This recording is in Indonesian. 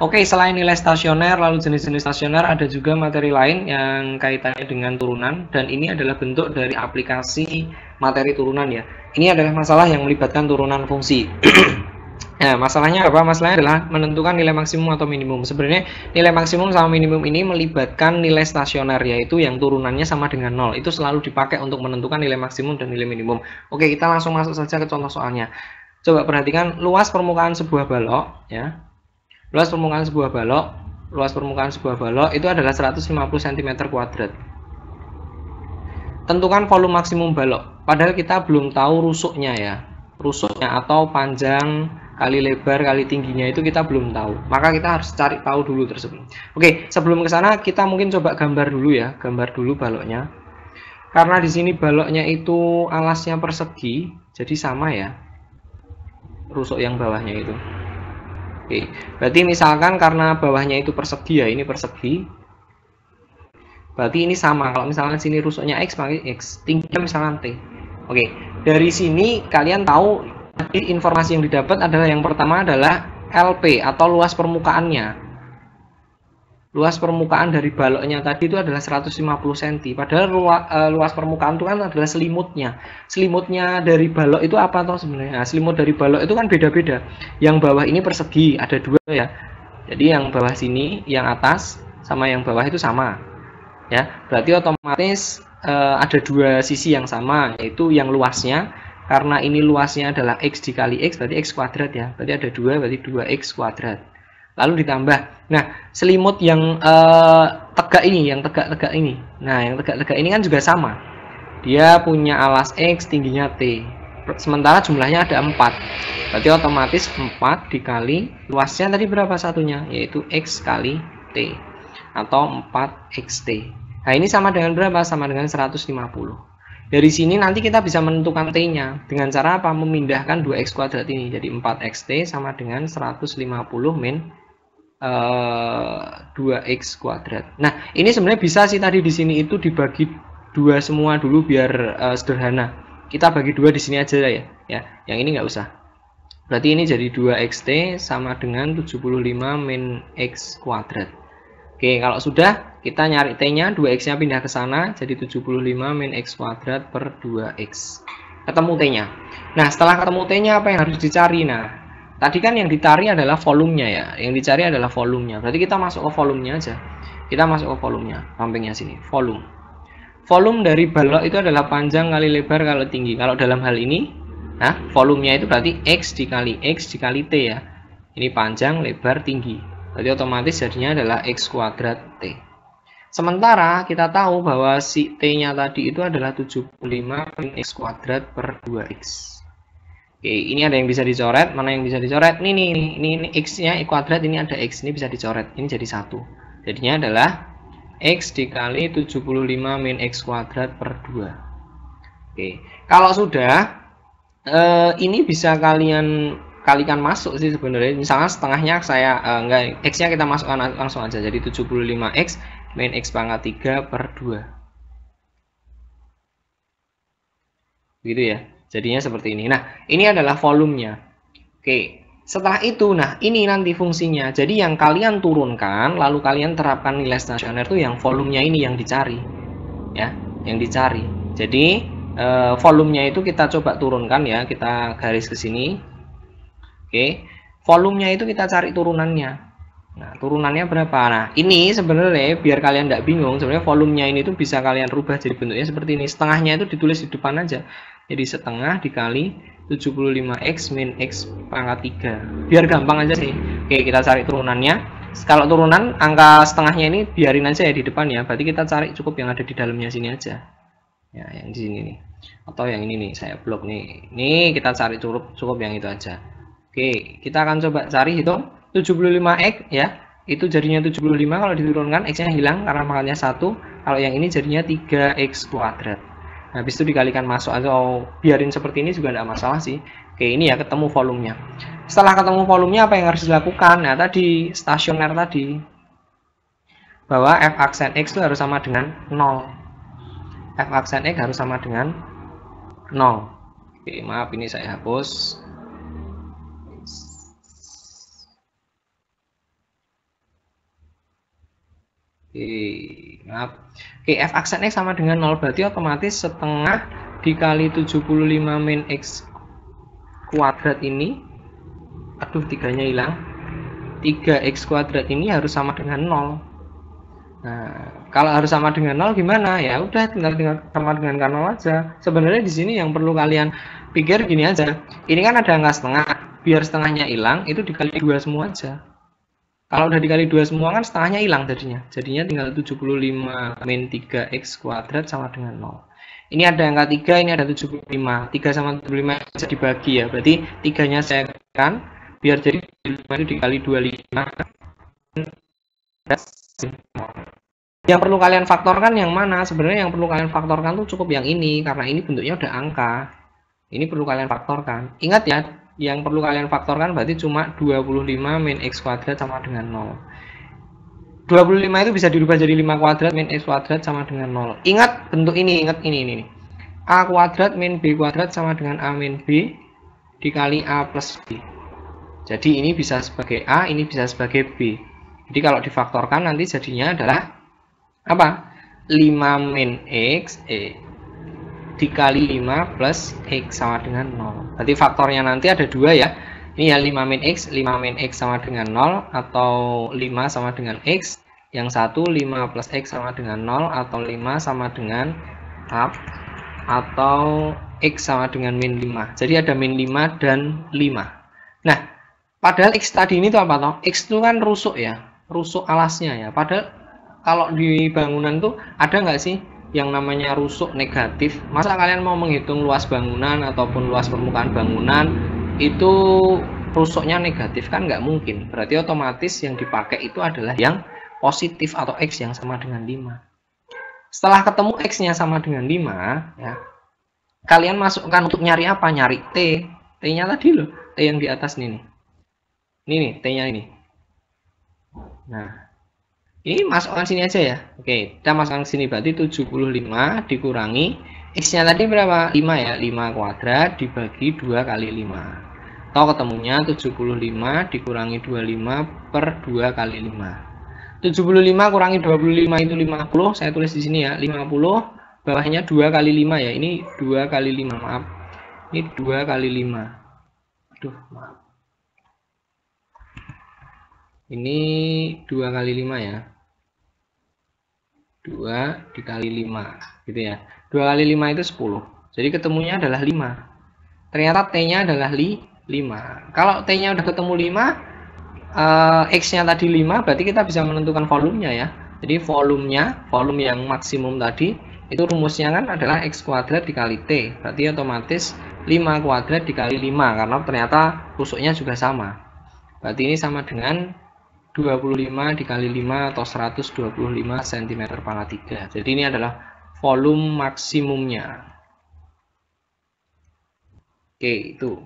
Oke, selain nilai stasioner, lalu jenis-jenis stasioner, ada juga materi lain yang kaitannya dengan turunan, dan ini adalah bentuk dari aplikasi materi turunan ya. Ini adalah masalah yang melibatkan turunan fungsi. Nah, masalahnya apa? Masalahnya adalah menentukan nilai maksimum atau minimum. Sebenarnya nilai maksimum sama minimum ini melibatkan nilai stasioner, yaitu yang turunannya sama dengan 0. Itu selalu dipakai untuk menentukan nilai maksimum dan nilai minimum. Oke, kita langsung masuk saja ke contoh soalnya. Coba perhatikan luas permukaan sebuah balok ya. Luas permukaan sebuah balok itu adalah 150 cm². Tentukan volume maksimum balok. Padahal kita belum tahu rusuknya ya. Rusuknya atau panjang kali lebar kali tingginya itu kita belum tahu. Maka kita harus cari tahu dulu tersebut. Oke, sebelum ke sana kita mungkin coba gambar dulu ya. Gambar dulu baloknya. Karena di sini baloknya itu alasnya persegi, jadi sama ya. Rusuk yang bawahnya itu. Oke, berarti misalkan karena bawahnya itu persegi ya, ini persegi. Berarti ini sama. Kalau misalkan sini rusuknya X, maka X. Tingginya misalkan T. Oke, dari sini kalian tahu informasi yang didapat adalah yang pertama adalah LP atau luas permukaannya. Luas permukaan dari baloknya tadi itu adalah 150 cm. Padahal luas permukaan itu kan adalah selimutnya. Selimutnya dari balok itu apa toh sebenarnya? Nah, selimut dari balok itu kan beda-beda. Yang bawah ini persegi, ada dua ya. Jadi yang bawah sini, yang atas sama yang bawah itu sama. Ya, berarti otomatis ada dua sisi yang sama, yaitu yang luasnya. Karena ini luasnya adalah X dikali X, berarti X kuadrat ya. Berarti ada 2, berarti 2X kuadrat. Lalu ditambah. Nah, selimut yang tegak ini, yang tegak-tegak ini. Nah, yang tegak-tegak ini kan juga sama. Dia punya alas X, tingginya T. Sementara jumlahnya ada 4. Berarti otomatis 4 dikali luasnya tadi berapa satunya? Yaitu X kali T. Atau 4XT. Nah, ini sama dengan berapa? Sama dengan 150. Dari sini nanti kita bisa menentukan T-nya. Dengan cara apa? Memindahkan 2X kuadrat ini. Jadi 4XT sama dengan 150 min 2X kuadrat. Nah, ini sebenarnya bisa sih tadi di sini itu dibagi 2 semua dulu biar sederhana. Kita bagi 2 di sini aja ya. Yang ini nggak usah. Berarti ini jadi 2XT sama dengan 75 min X kuadrat. Oke, kalau sudah kita nyari T-nya, 2X-nya pindah ke sana, jadi 75 min X kuadrat per 2X. Ketemu T-nya. Nah, setelah ketemu T-nya, apa yang harus dicari? Nah, tadi kan yang dicari adalah volumenya ya. Yang dicari adalah volumenya. Berarti kita masuk ke volumenya aja. Kita masuk ke volumenya. Sampingnya sini, volume. Volume dari balok itu adalah panjang kali lebar kali tinggi. Kalau dalam hal ini, nah, volumenya itu berarti X dikali T ya. Ini panjang, lebar, tinggi. Berarti otomatis jadinya adalah X kuadrat T. Sementara kita tahu bahwa si T-nya tadi itu adalah 75 min X kuadrat per 2X. Oke, ini ada yang bisa dicoret. Mana yang bisa dicoret? Ini X-nya kuadrat, ini ada X. Ini bisa dicoret. Ini jadi 1. Jadinya adalah X dikali 75 min X kuadrat per 2. Oke, kalau sudah, ini bisa kalian kalikan masuk sih sebenarnya. Misalnya setengahnya saya enggak, X nya kita masukkan langsung aja, jadi 75X min X pangkat 3 per 2 gitu ya, jadinya seperti ini. Nah, ini adalah volumenya. Oke, setelah itu, nah ini nanti fungsinya. Jadi yang kalian turunkan lalu kalian terapkan nilai stasioner itu yang volumenya ini yang dicari ya, yang dicari. Jadi volumenya itu kita coba turunkan ya, kita garis ke sini. Oke, volumenya itu kita cari turunannya. Nah, turunannya berapa? Nah, ini sebenarnya biar kalian tidak bingung, sebenarnya volumenya ini tuh bisa kalian rubah jadi bentuknya seperti ini. Setengahnya itu ditulis di depan aja. Jadi setengah dikali 75X min X pangkat 3. Biar gampang aja sih. Oke, kita cari turunannya. Kalau turunan, angka setengahnya ini biarin aja ya di depan ya. Berarti kita cari cukup yang ada di dalamnya sini aja. Ya, yang di sini nih. Atau yang ini nih, saya blok nih. Ini kita cari cukup yang itu aja. Oke, kita akan coba cari hitung 75X ya. Itu jadinya 75, kalau diturunkan X-nya hilang karena makannya 1. Kalau yang ini jadinya 3X kuadrat. Nah, habis itu dikalikan masuk atau biarin seperti ini juga tidak masalah sih. Oke, ini ya ketemu volumenya. Setelah ketemu volumenya apa yang harus dilakukan? Nah, tadi stasioner tadi. Bahwa F aksen X itu harus sama dengan 0. F aksen X harus sama dengan 0. Oke, maaf ini saya hapus. Maaf. Oke, f aksen X sama dengan 0, berarti otomatis setengah dikali 75 min X kuadrat ini, aduh 3-nya hilang, 3X kuadrat ini harus sama dengan 0. Nah, kalau harus sama dengan 0 gimana? Ya udah tinggal sama dengan 0 aja. Sebenarnya di sini yang perlu kalian pikir gini aja. Ini kan ada angka setengah, biar setengahnya hilang itu dikali 2 semua aja. Kalau udah dikali 2 semua kan setengahnya hilang jadinya. Jadinya tinggal 75 min 3X kuadrat sama dengan 0. Ini ada angka 3, ini ada 75. 3 sama 75 bisa dibagi ya. Berarti 3-nya saya kan biar jadi 5 itu dikali 25. Yang perlu kalian faktorkan yang mana? Sebenarnya yang perlu kalian faktorkan tuh cukup yang ini, karena ini bentuknya udah angka. Ini perlu kalian faktorkan. Ingat ya, yang perlu kalian faktorkan berarti cuma 25 min X kuadrat sama dengan 0. 25 itu bisa dirubah jadi 5 kuadrat min X kuadrat sama dengan 0. Ingat bentuk ini, ingat ini. A kuadrat min B kuadrat sama dengan A min B dikali A plus B. Jadi ini bisa sebagai A, ini bisa sebagai B. Jadi kalau difaktorkan nanti jadinya adalah apa? 5 min X dikali 5 plus X sama dengan 0. Berarti faktornya nanti ada 2 ya. Ini ya 5 min X sama dengan 0 atau 5 sama dengan X. Yang satu 5 plus X sama dengan 0 atau 5 sama dengan up atau X sama dengan min 5. Jadi ada min 5 dan 5. Nah, padahal X tadi ini tuh apa toh? X itu kan rusuk ya. Rusuk alasnya ya. Padahal kalau di bangunan tuh ada nggak sih yang namanya rusuk negatif? Masa kalian mau menghitung luas bangunan ataupun luas permukaan bangunan itu rusuknya negatif? Kan nggak mungkin. Berarti otomatis yang dipakai itu adalah yang positif atau X yang sama dengan 5. Setelah ketemu X-nya sama dengan 5 ya, kalian masukkan untuk nyari apa? Nyari T. T-nya tadi loh, T yang di atas ini nih. Ini nih, T-nya ini. Nah, ini masukkan sini aja ya. Oke, kita masukkan sini berarti 75 dikurangi X-nya tadi berapa? 5 ya. 5 kuadrat dibagi 2 kali 5. Atau ketemunya 75 dikurangi 25 per 2 kali 5. 75 kurangi 25 itu 50. Saya tulis di sini ya. 50 bawahnya 2 kali 5 ya. Ini 2 kali 5, maaf. Ini 2 kali 5. Aduh, maaf. Ini 2 kali 5 ya. 2 dikali 5 gitu ya. 2 kali 5 itu 10. Jadi ketemunya adalah 5. Ternyata T-nya adalah 5. Kalau T-nya udah ketemu 5, X-nya tadi 5, berarti kita bisa menentukan volumenya ya. Jadi volume yang maksimum tadi, itu rumusnya kan adalah X kuadrat dikali T. Berarti otomatis 5 kuadrat dikali 5, karena ternyata rusuknya juga sama. Berarti ini sama dengan 25 dikali 5 atau 125 cm/3. Jadi ini adalah volume maksimumnya. Oke, itu.